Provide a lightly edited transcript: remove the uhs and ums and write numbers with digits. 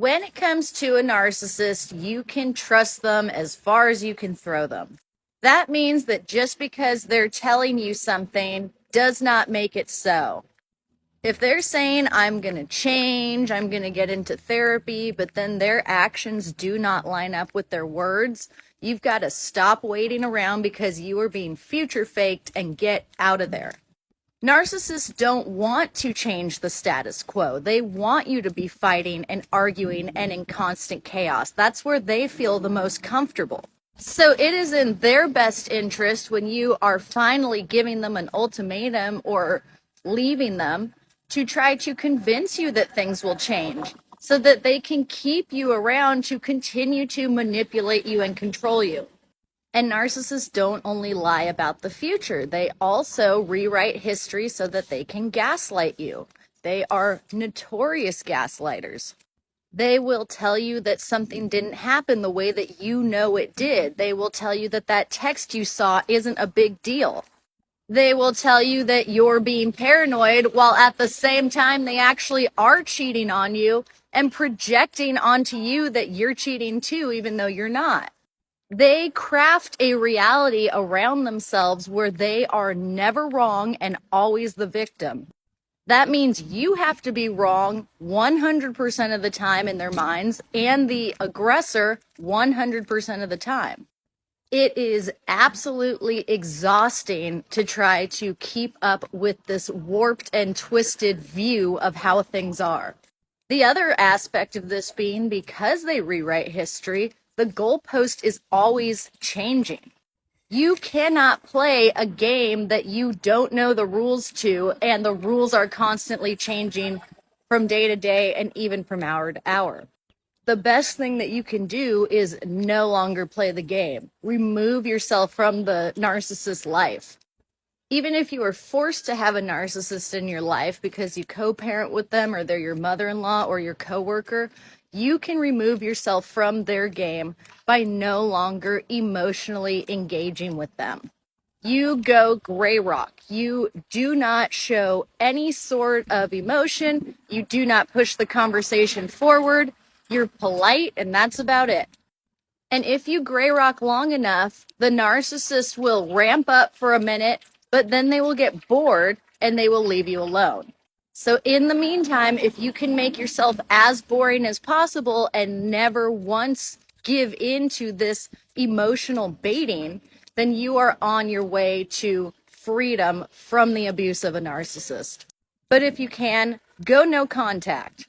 When it comes to a narcissist, you can trust them as far as you can throw them. That means that just because they're telling you something does not make it so. If they're saying, I'm going to change, I'm going to get into therapy, but then their actions do not line up with their words, you've got to stop waiting around because you are being future faked and get out of there. Narcissists don't want to change the status quo. They want you to be fighting and arguing and in constant chaos. That's where they feel the most comfortable. So it is in their best interest when you are finally giving them an ultimatum or leaving them to try to convince you that things will change so that they can keep you around to continue to manipulate you and control you. And narcissists don't only lie about the future, they also rewrite history so that they can gaslight you. They are notorious gaslighters. They will tell you that something didn't happen the way that you know it did. They will tell you that that text you saw isn't a big deal. They will tell you that you're being paranoid while at the same time they actually are cheating on you and projecting onto you that you're cheating too, even though you're not. They craft a reality around themselves where they are never wrong and always the victim. That means you have to be wrong 100% of the time in their minds and the aggressor 100% of the time. It is absolutely exhausting to try to keep up with this warped and twisted view of how things are. The other aspect of this being, because they rewrite history, the goalpost is always changing. You cannot play a game that you don't know the rules to, and the rules are constantly changing from day to day and even from hour to hour. The best thing that you can do is no longer play the game. Remove yourself from the narcissist's life. Even if you are forced to have a narcissist in your life because you co-parent with them or they're your mother-in-law or your coworker, you can remove yourself from their game by no longer emotionally engaging with them. You go gray rock. You do not show any sort of emotion. You do not push the conversation forward. You're polite, and that's about it. And if you gray rock long enough, the narcissist will ramp up for a minute, but then they will get bored and they will leave you alone. So in the meantime, if you can make yourself as boring as possible and never once give in to this emotional baiting, then you are on your way to freedom from the abuse of a narcissist. But if you can, go no contact.